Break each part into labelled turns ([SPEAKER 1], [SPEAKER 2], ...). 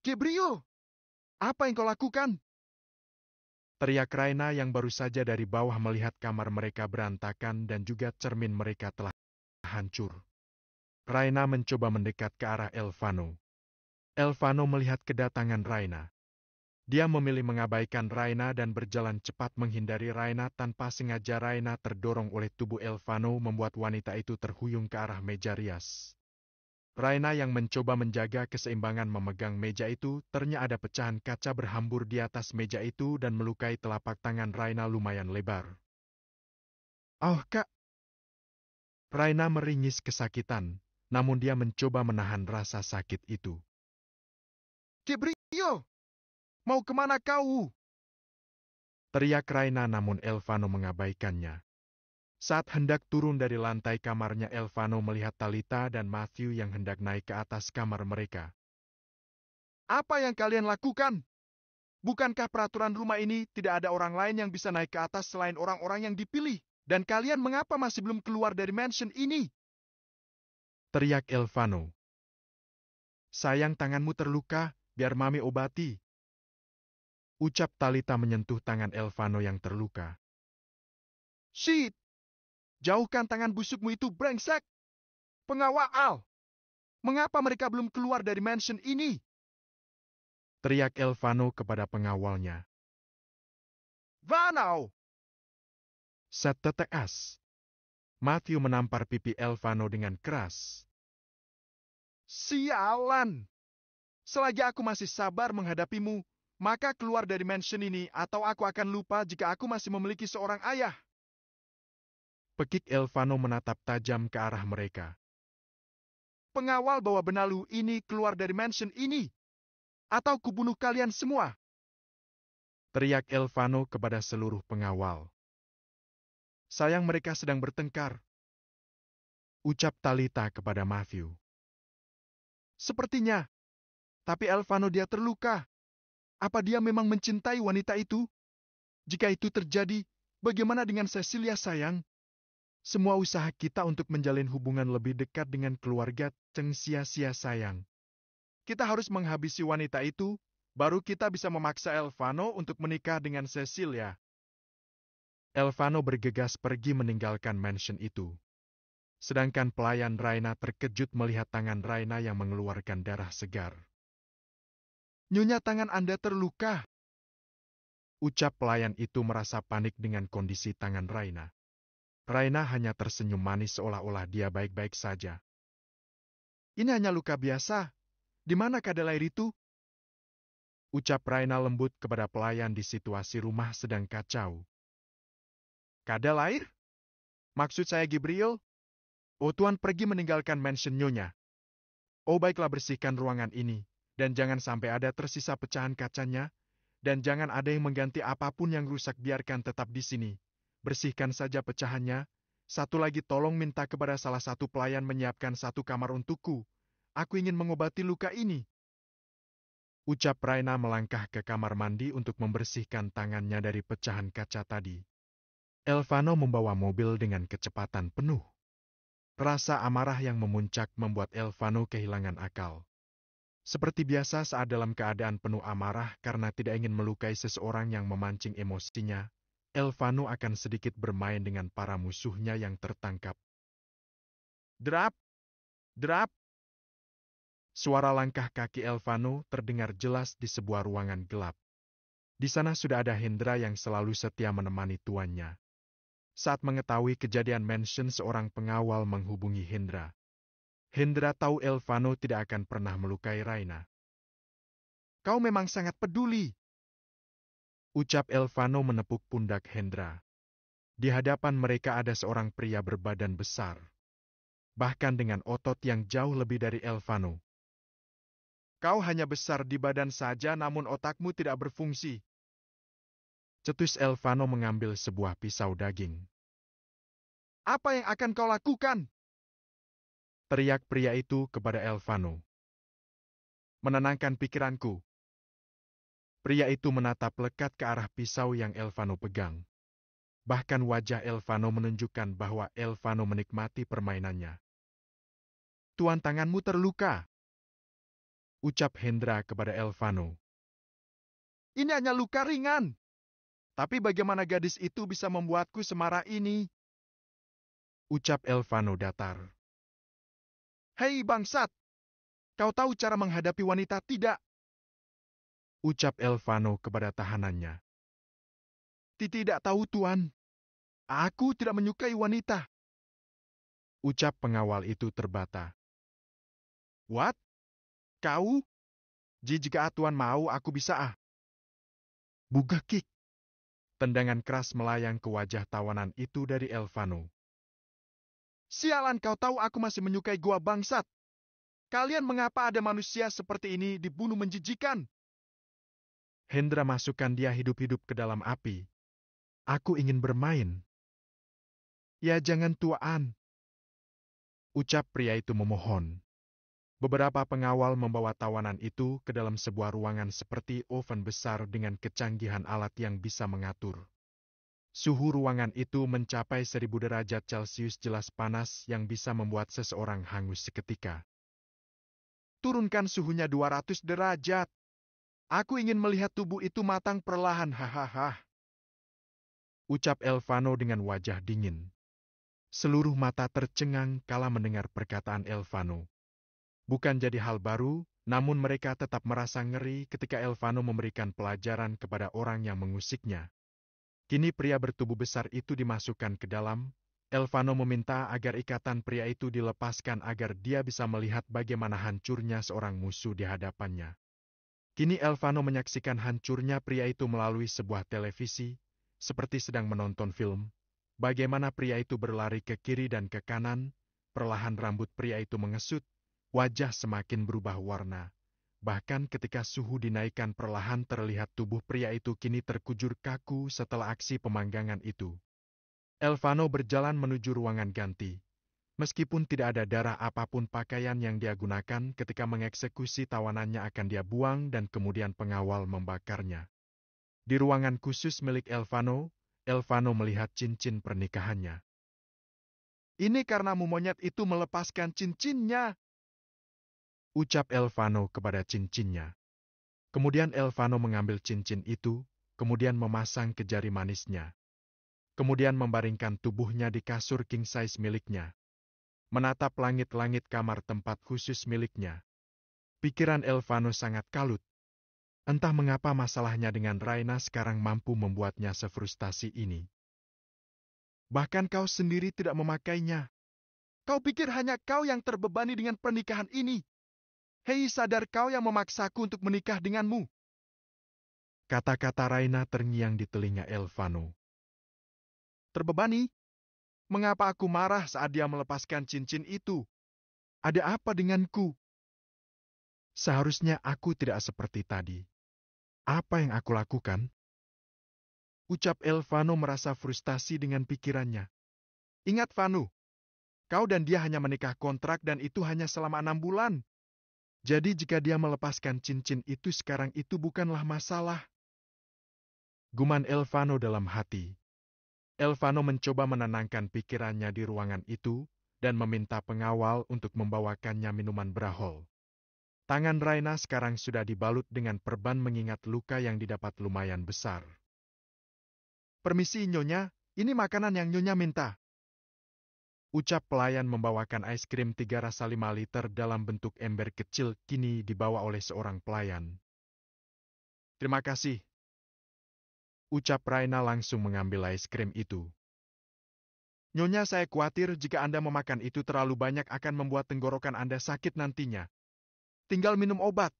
[SPEAKER 1] Gabriel, apa yang kau lakukan?
[SPEAKER 2] Teriak Raina yang baru saja dari bawah melihat kamar mereka berantakan dan juga cermin mereka telah hancur. Raina mencoba mendekat ke arah Elvano. Elvano melihat kedatangan Raina. Dia memilih mengabaikan Raina dan berjalan cepat menghindari Raina. Tanpa sengaja Raina terdorong oleh tubuh Elvano membuat wanita itu terhuyung ke arah meja rias. Raina yang mencoba menjaga keseimbangan memegang meja itu, ternyata ada pecahan kaca berhambur di atas meja itu dan melukai telapak tangan Raina lumayan lebar. "Oh, Kak!" Raina meringis kesakitan, namun dia mencoba menahan rasa sakit itu.
[SPEAKER 1] Gabriel, mau kemana kau?
[SPEAKER 2] Teriak Raina namun Elvano mengabaikannya. Saat hendak turun dari lantai kamarnya, Elvano melihat Talita dan Matthew yang hendak naik ke atas kamar mereka.
[SPEAKER 1] Apa yang kalian lakukan? Bukankah peraturan rumah ini tidak ada orang lain yang bisa naik ke atas selain orang-orang yang dipilih? Dan kalian mengapa masih belum keluar dari mansion ini?
[SPEAKER 2] Teriak Elvano. "Sayang, tanganmu terluka, biar Mami obati," ucap Talita menyentuh tangan Elvano yang terluka.
[SPEAKER 1] Shit! Jauhkan tangan busukmu itu, brengsek! Pengawal! Mengapa mereka belum keluar dari mansion ini?
[SPEAKER 2] Teriak Elvano kepada pengawalnya.
[SPEAKER 1] Vanau!
[SPEAKER 2] Setetes. Matthew menampar pipi Elvano dengan keras.
[SPEAKER 1] Sialan! Selagi aku masih sabar menghadapimu, maka keluar dari mansion ini atau aku akan lupa jika aku masih memiliki seorang ayah.
[SPEAKER 2] Pekik Elvano menatap tajam ke arah mereka.
[SPEAKER 1] Pengawal bawa benalu ini keluar dari mansion ini, atau kubunuh kalian semua.
[SPEAKER 2] Teriak Elvano kepada seluruh pengawal.
[SPEAKER 1] Sayang, mereka sedang bertengkar,
[SPEAKER 2] ucap Talita kepada Matthew.
[SPEAKER 1] Sepertinya. Tapi Elvano, dia terluka. Apa dia memang mencintai wanita itu? Jika itu terjadi, bagaimana dengan Cecilia, sayang?
[SPEAKER 2] Semua usaha kita untuk menjalin hubungan lebih dekat dengan keluarga sia-sia, sayang.
[SPEAKER 1] Kita harus menghabisi wanita itu, baru kita bisa memaksa Elvano untuk menikah dengan Cecilia.
[SPEAKER 2] Elvano bergegas pergi meninggalkan mansion itu. Sedangkan pelayan Raina terkejut melihat tangan Raina yang mengeluarkan darah segar.
[SPEAKER 1] Nyonya, tangan Anda terluka,
[SPEAKER 2] ucap pelayan itu merasa panik dengan kondisi tangan Raina. Raina hanya tersenyum manis seolah-olah dia baik-baik saja.
[SPEAKER 1] Ini hanya luka biasa. Di mana kadal air itu?
[SPEAKER 2] Ucap Raina lembut kepada pelayan di situasi rumah sedang kacau.
[SPEAKER 1] Kadal air? Maksud saya Gabriel? Oh, Tuan pergi meninggalkan mansion Nyonya. Oh, baiklah, bersihkan ruangan ini. Dan jangan sampai ada tersisa pecahan kacanya. Dan jangan ada yang mengganti apapun yang rusak, biarkan tetap di sini. Bersihkan saja pecahannya. Satu lagi, tolong minta kepada salah satu pelayan menyiapkan satu kamar untukku. Aku ingin mengobati luka ini.
[SPEAKER 2] Ucap Raina melangkah ke kamar mandi untuk membersihkan tangannya dari pecahan kaca tadi. Elvano membawa mobil dengan kecepatan penuh. Rasa amarah yang memuncak membuat Elvano kehilangan akal. Seperti biasa saat dalam keadaan penuh amarah karena tidak ingin melukai seseorang yang memancing emosinya, Elvano akan sedikit bermain dengan para musuhnya yang tertangkap.
[SPEAKER 1] Drap! Drap!
[SPEAKER 2] Suara langkah kaki Elvano terdengar jelas di sebuah ruangan gelap. Di sana sudah ada Hendra yang selalu setia menemani tuannya. Saat mengetahui kejadian mansion, seorang pengawal menghubungi Hendra. Hendra tahu Elvano tidak akan pernah melukai Raina.
[SPEAKER 1] Kau memang sangat peduli,
[SPEAKER 2] ucap Elvano menepuk pundak Hendra. Di hadapan mereka ada seorang pria berbadan besar. Bahkan dengan otot yang jauh lebih dari Elvano.
[SPEAKER 1] Kau hanya besar di badan saja namun otakmu tidak berfungsi,
[SPEAKER 2] cetus Elvano mengambil sebuah pisau daging.
[SPEAKER 1] Apa yang akan kau lakukan?
[SPEAKER 2] Teriak pria itu kepada Elvano.
[SPEAKER 1] Menenangkan pikiranku.
[SPEAKER 2] Pria itu menatap lekat ke arah pisau yang Elvano pegang. Bahkan wajah Elvano menunjukkan bahwa Elvano menikmati permainannya.
[SPEAKER 1] Tuan, tanganmu terluka,
[SPEAKER 2] ucap Hendra kepada Elvano.
[SPEAKER 1] Ini hanya luka ringan. Tapi bagaimana gadis itu bisa membuatku semarah ini?
[SPEAKER 2] Ucap Elvano datar.
[SPEAKER 1] Hei bangsat, kau tahu cara menghadapi wanita tidak?
[SPEAKER 2] Ucap Elvano kepada tahanannya.
[SPEAKER 1] Tidak tahu tuan. Aku tidak menyukai wanita.
[SPEAKER 2] Ucap pengawal itu terbata.
[SPEAKER 1] What? Kau? Jika tuan mau aku bisa
[SPEAKER 2] Buga kick. Tendangan keras melayang ke wajah tawanan itu dari Elvano.
[SPEAKER 1] Sialan kau tahu aku masih menyukai gua bangsat. Kalian mengapa ada manusia seperti ini dibunuh menjijikan?
[SPEAKER 2] Hendra masukkan dia hidup-hidup ke dalam api. Aku ingin bermain.
[SPEAKER 1] Ya jangan tuan.
[SPEAKER 2] Ucap pria itu memohon. Beberapa pengawal membawa tawanan itu ke dalam sebuah ruangan seperti oven besar dengan kecanggihan alat yang bisa mengatur. Suhu ruangan itu mencapai 1000 derajat Celcius jelas panas yang bisa membuat seseorang hangus seketika.
[SPEAKER 1] Turunkan suhunya 200 derajat. Aku ingin melihat tubuh itu matang perlahan, hahaha.
[SPEAKER 2] Ucap Elvano dengan wajah dingin. Seluruh mata tercengang kala mendengar perkataan Elvano. Bukan jadi hal baru, namun mereka tetap merasa ngeri ketika Elvano memberikan pelajaran kepada orang yang mengusiknya. Kini pria bertubuh besar itu dimasukkan ke dalam. Elvano meminta agar ikatan pria itu dilepaskan agar dia bisa melihat bagaimana hancurnya seorang musuh di hadapannya. Kini Elvano menyaksikan hancurnya pria itu melalui sebuah televisi, seperti sedang menonton film. Bagaimana pria itu berlari ke kiri dan ke kanan, perlahan rambut pria itu mengesut, wajah semakin berubah warna. Bahkan ketika suhu dinaikkan perlahan terlihat tubuh pria itu kini terkujur kaku setelah aksi pemanggangan itu. Elvano berjalan menuju ruangan ganti. Meskipun tidak ada darah apapun pakaian yang dia gunakan ketika mengeksekusi tawanannya akan dia buang dan kemudian pengawal membakarnya. Di ruangan khusus milik Elvano melihat cincin pernikahannya.
[SPEAKER 1] Ini karena monyet itu melepaskan cincinnya.
[SPEAKER 2] Ucap Elvano kepada cincinnya. Kemudian Elvano mengambil cincin itu, kemudian memasang ke jari manisnya. Kemudian membaringkan tubuhnya di kasur king size miliknya. Menatap langit-langit kamar tempat khusus miliknya. Pikiran Elvano sangat kalut. Entah mengapa masalahnya dengan Raina sekarang mampu membuatnya sefrustasi ini.
[SPEAKER 1] Bahkan kau sendiri tidak memakainya. Kau pikir hanya kau yang terbebani dengan pernikahan ini? Hei, sadar kau yang memaksaku untuk menikah denganmu.
[SPEAKER 2] Kata-kata Raina terngiang di telinga Elvano.
[SPEAKER 1] Terbebani? Mengapa aku marah saat dia melepaskan cincin itu? Ada apa denganku?
[SPEAKER 2] Seharusnya aku tidak seperti tadi. Apa yang aku lakukan?
[SPEAKER 1] Ucap Elvano merasa frustasi dengan pikirannya. Ingat Vanu, kau dan dia hanya menikah kontrak dan itu hanya selama 6 bulan. Jadi jika dia melepaskan cincin itu sekarang itu bukanlah masalah.
[SPEAKER 2] Guman Elvano dalam hati. Elvano mencoba menenangkan pikirannya di ruangan itu dan meminta pengawal untuk membawakannya minuman beralkohol. Tangan Raina sekarang sudah dibalut dengan perban mengingat luka yang didapat lumayan besar.
[SPEAKER 1] Permisi Nyonya, ini makanan yang Nyonya minta.
[SPEAKER 2] Ucap pelayan membawakan es krim 3 rasa 5 liter dalam bentuk ember kecil kini dibawa oleh seorang pelayan.
[SPEAKER 1] Terima kasih.
[SPEAKER 2] Ucap Raina langsung mengambil es krim itu.
[SPEAKER 1] Nyonya, saya khawatir jika Anda memakan itu terlalu banyak akan membuat tenggorokan Anda sakit nantinya. Tinggal minum obat.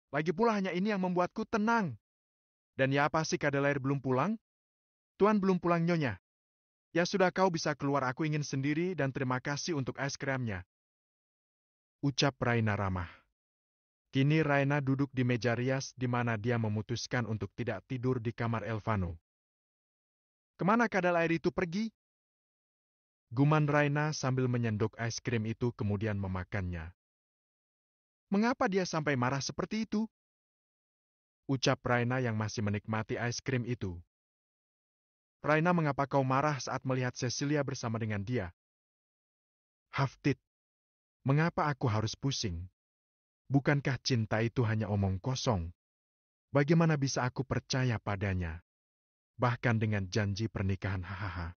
[SPEAKER 1] Lagi pula hanya ini yang membuatku tenang. Dan ya apa sih Kadalair belum pulang? Tuan belum pulang Nyonya. Ya sudah kau bisa keluar aku ingin sendiri dan terima kasih untuk es krimnya.
[SPEAKER 2] Ucap Raina ramah. Kini Raina duduk di meja rias di mana dia memutuskan untuk tidak tidur di kamar Elvano.
[SPEAKER 1] Kemana Kadalair itu pergi?
[SPEAKER 2] Guman Raina sambil menyendok es krim itu kemudian memakannya.
[SPEAKER 1] Mengapa dia sampai marah seperti itu?
[SPEAKER 2] Ucap Raina yang masih menikmati es krim itu.
[SPEAKER 1] Raina, mengapa kau marah saat melihat Cecilia bersama dengan dia?
[SPEAKER 2] Hafid, mengapa aku harus pusing? Bukankah cinta itu hanya omong kosong? Bagaimana bisa aku percaya padanya? Bahkan dengan janji pernikahan, hahaha.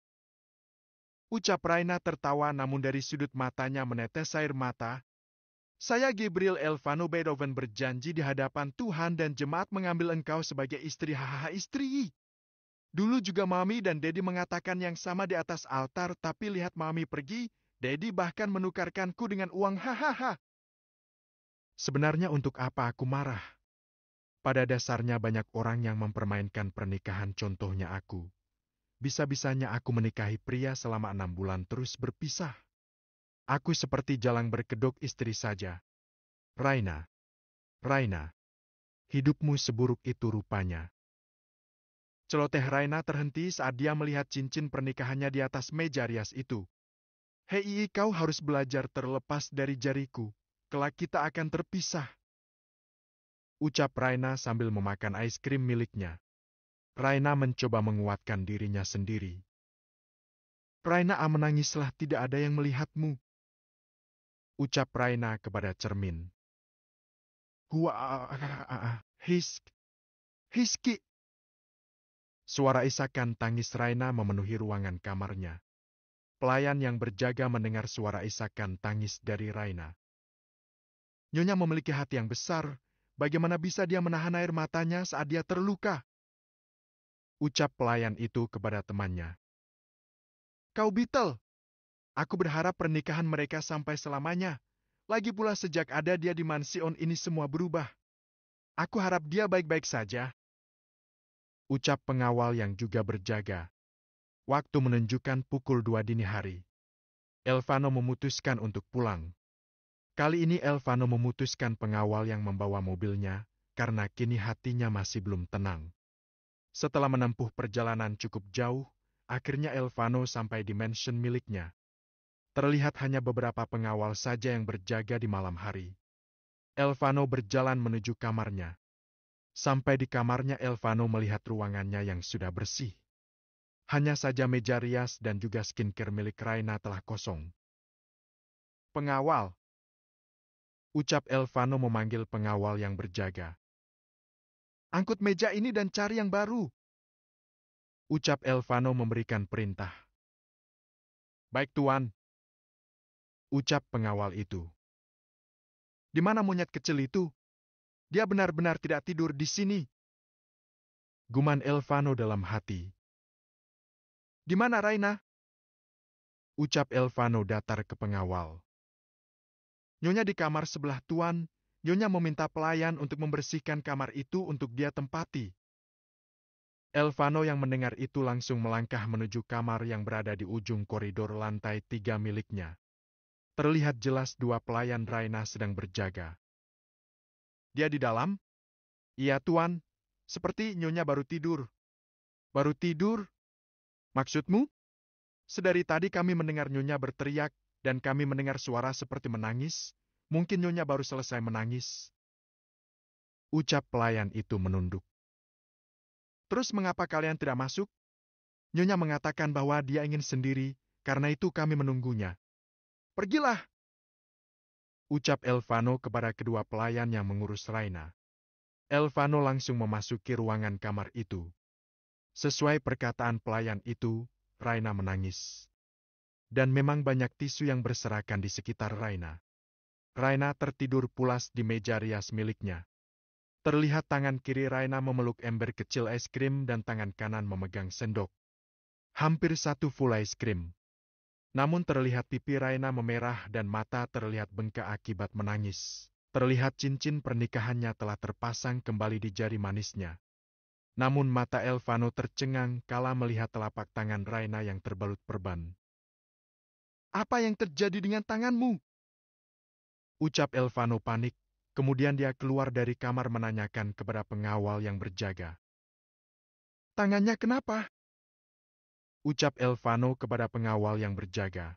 [SPEAKER 1] Ucap Raina tertawa namun dari sudut matanya menetes air mata. Saya Gabriel Elvano Beethoven berjanji di hadapan Tuhan dan jemaat mengambil engkau sebagai istri, hahaha, istri. Dulu juga Mami dan Dedi mengatakan yang sama di atas altar, tapi lihat Mami pergi, Dedi bahkan menukarkanku dengan uang, hahaha.
[SPEAKER 2] Sebenarnya untuk apa aku marah? Pada dasarnya banyak orang yang mempermainkan pernikahan, contohnya aku. Bisa-bisanya aku menikahi pria selama 6 bulan terus berpisah. Aku seperti jalang berkedok istri saja. Raina, Raina, hidupmu seburuk itu rupanya.
[SPEAKER 1] Celoteh Raina terhenti saat dia melihat cincin pernikahannya di atas meja rias itu. Hei, kau harus belajar terlepas dari jariku. Kelak kita akan terpisah.
[SPEAKER 2] Ucap Raina sambil memakan es krim miliknya. Raina mencoba menguatkan dirinya sendiri.
[SPEAKER 1] Raina, menangislah, tidak ada yang melihatmu.
[SPEAKER 2] Ucap Raina kepada cermin.
[SPEAKER 1] Hiski.
[SPEAKER 2] Suara isakan tangis Raina memenuhi ruangan kamarnya. Pelayan yang berjaga mendengar suara isakan tangis dari Raina.
[SPEAKER 1] Nyonya memiliki hati yang besar. Bagaimana bisa dia menahan air matanya saat dia terluka?
[SPEAKER 2] Ucap pelayan itu kepada temannya.
[SPEAKER 1] Kau Beetle. Aku berharap pernikahan mereka sampai selamanya. Lagi pula sejak ada dia di mansion ini semua berubah. Aku harap dia baik-baik saja.
[SPEAKER 2] Ucap pengawal yang juga berjaga. Waktu menunjukkan pukul 2 dini hari. Elvano memutuskan untuk pulang. Kali ini Elvano memutuskan pengawal yang membawa mobilnya, karena kini hatinya masih belum tenang. Setelah menempuh perjalanan cukup jauh, akhirnya Elvano sampai di mansion miliknya. Terlihat hanya beberapa pengawal saja yang berjaga di malam hari. Elvano berjalan menuju kamarnya. Sampai di kamarnya Elvano melihat ruangannya yang sudah bersih. Hanya saja meja rias dan juga skincare milik Raina telah kosong.
[SPEAKER 1] Pengawal.
[SPEAKER 2] Ucap Elvano memanggil pengawal yang berjaga.
[SPEAKER 1] Angkut meja ini dan cari yang baru.
[SPEAKER 2] Ucap Elvano memberikan perintah.
[SPEAKER 1] Baik, Tuan.
[SPEAKER 2] Ucap pengawal itu.
[SPEAKER 1] Di mana monyet kecil itu? Dia benar-benar tidak tidur di sini.
[SPEAKER 2] Guman Elvano dalam hati.
[SPEAKER 1] Di mana Raina?
[SPEAKER 2] Ucap Elvano datar ke pengawal.
[SPEAKER 1] Nyonya di kamar sebelah Tuan. Nyonya meminta pelayan untuk membersihkan kamar itu untuk dia tempati.
[SPEAKER 2] Elvano yang mendengar itu langsung melangkah menuju kamar yang berada di ujung koridor lantai 3 miliknya. Terlihat jelas 2 pelayan Raina sedang berjaga.
[SPEAKER 1] Dia di dalam? Iya, Tuan. Seperti Nyonya baru tidur. Baru tidur? Maksudmu? Sedari tadi kami mendengar Nyonya berteriak, dan kami mendengar suara seperti menangis. Mungkin Nyonya baru selesai menangis.
[SPEAKER 2] Ucap pelayan itu menunduk.
[SPEAKER 1] Terus mengapa kalian tidak masuk? Nyonya mengatakan bahwa dia ingin sendiri, karena itu kami menunggunya. Pergilah!
[SPEAKER 2] Ucap Elvano kepada kedua pelayan yang mengurus Raina. Elvano langsung memasuki ruangan kamar itu. Sesuai perkataan pelayan itu, Raina menangis. Dan memang banyak tisu yang berserakan di sekitar Raina. Raina tertidur pulas di meja rias miliknya. Terlihat tangan kiri Raina memeluk ember kecil es krim dan tangan kanan memegang sendok. Hampir 1 full es krim. Namun terlihat pipi Raina memerah dan mata terlihat bengkak akibat menangis. Terlihat cincin pernikahannya telah terpasang kembali di jari manisnya. Namun mata Elvano tercengang kala melihat telapak tangan Raina yang terbalut perban.
[SPEAKER 1] Apa yang terjadi dengan tanganmu?
[SPEAKER 2] Ucap Elvano panik, kemudian dia keluar dari kamar menanyakan kepada pengawal yang berjaga.
[SPEAKER 1] Tangannya kenapa?
[SPEAKER 2] Ucap Elvano kepada pengawal yang berjaga.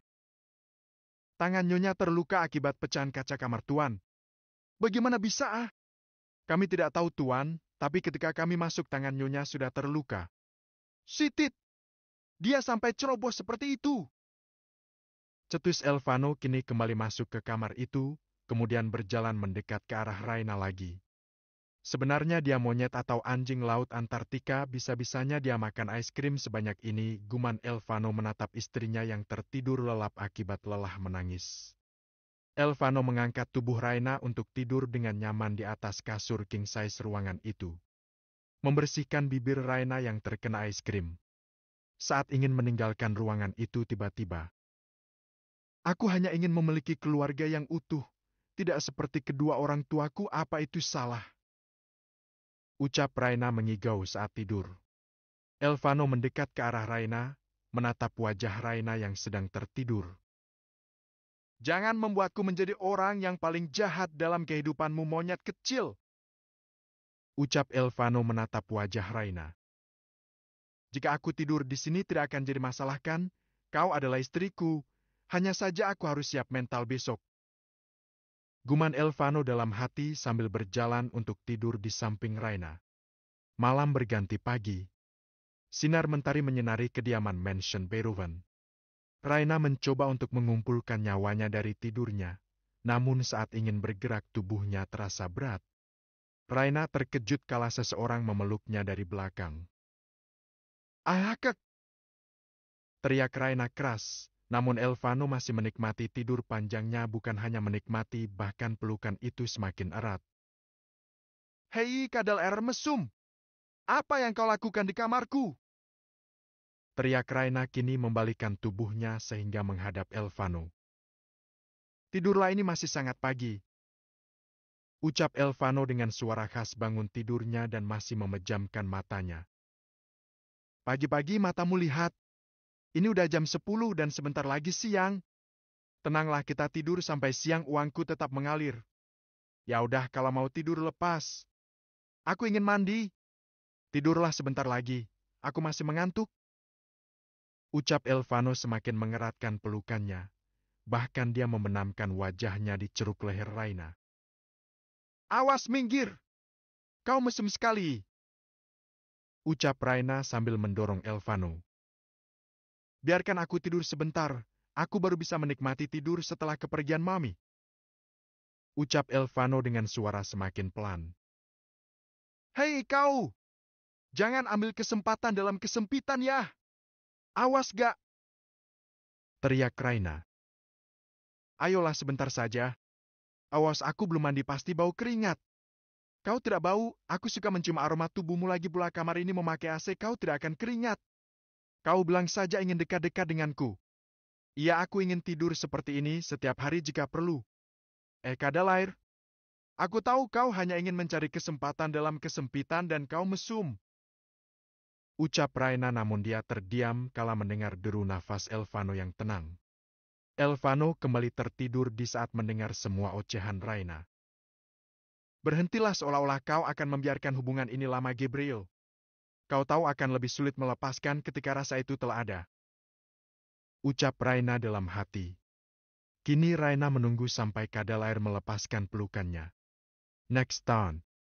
[SPEAKER 1] Tangan Nyonya terluka akibat pecahan kaca kamar Tuan. Bagaimana bisa? Kami tidak tahu Tuan, tapi ketika kami masuk tangan Nyonya sudah terluka. Sitit! Dia sampai ceroboh seperti itu.
[SPEAKER 2] Cetus Elvano kini kembali masuk ke kamar itu, kemudian berjalan mendekat ke arah Raina lagi. Sebenarnya dia monyet atau anjing laut Antartika, bisa-bisanya dia makan es krim sebanyak ini, guman Elvano menatap istrinya yang tertidur lelap akibat lelah menangis. Elvano mengangkat tubuh Raina untuk tidur dengan nyaman di atas kasur king size ruangan itu. Membersihkan bibir Raina yang terkena es krim. Saat ingin meninggalkan ruangan itu tiba-tiba. Aku hanya ingin memiliki keluarga yang utuh, tidak seperti kedua orang tuaku, apa itu salah? Ucap Raina mengigau saat tidur. Elvano mendekat ke arah Raina, menatap wajah Raina yang sedang tertidur. Jangan membuatku menjadi orang yang paling jahat dalam kehidupanmu, monyet kecil. Ucap Elvano menatap wajah Raina. Jika aku tidur di sini tidak akan jadi masalah kan? Kau adalah istriku. Hanya saja aku harus siap mental besok. Guman Elvano dalam hati sambil berjalan untuk tidur di samping Raina. Malam berganti pagi. Sinar mentari menyinari kediaman mansion Beruven. Raina mencoba untuk mengumpulkan nyawanya dari tidurnya, namun saat ingin bergerak tubuhnya terasa berat. Raina terkejut kala seseorang memeluknya dari belakang. "Ahakek!" teriak Raina keras. Namun Elvano masih menikmati tidur panjangnya, bukan hanya menikmati, bahkan pelukan itu semakin erat. "Hei, kadal air mesum! Apa yang kau lakukan di kamarku?" teriak Raina kini membalikkan tubuhnya sehingga menghadap Elvano. "Tidurlah, ini masih sangat pagi," ucap Elvano dengan suara khas bangun tidurnya dan masih memejamkan matanya. "Pagi-pagi matamu lihat. Ini udah jam 10 dan sebentar lagi siang. Tenanglah, kita tidur sampai siang, uangku tetap mengalir. Ya udah, kalau mau tidur lepas. Aku ingin mandi. Tidurlah sebentar lagi, aku masih mengantuk." Ucap Elvano semakin mengeratkan pelukannya. Bahkan dia membenamkan wajahnya di ceruk leher Raina. "Awas, minggir! Kau mesum sekali!" ucap Raina sambil mendorong Elvano. "Biarkan aku tidur sebentar, aku baru bisa menikmati tidur setelah kepergian Mami," ucap Elvano dengan suara semakin pelan. "Hei kau! Jangan ambil kesempatan dalam kesempitan ya! Awas gak!" teriak Raina. "Ayolah sebentar saja. Awas, aku belum mandi, pasti bau keringat. Kau tidak bau, aku suka mencium aroma tubuhmu, lagi pula kamar ini memakai AC, kau tidak akan keringat. Kau bilang saja ingin dekat-dekat denganku. Iya, aku ingin tidur seperti ini setiap hari jika perlu. Kadal air. Aku tahu kau hanya ingin mencari kesempatan dalam kesempitan dan kau mesum," ucap Raina, namun dia terdiam kala mendengar deru nafas Elvano yang tenang. Elvano kembali tertidur di saat mendengar semua ocehan Raina. "Berhentilah, seolah-olah kau akan membiarkan hubungan ini lama, Gabriel. Kau tahu akan lebih sulit melepaskan ketika rasa itu telah ada," ucap Raina dalam hati. Kini Raina menunggu sampai kadal air melepaskan pelukannya. Next time.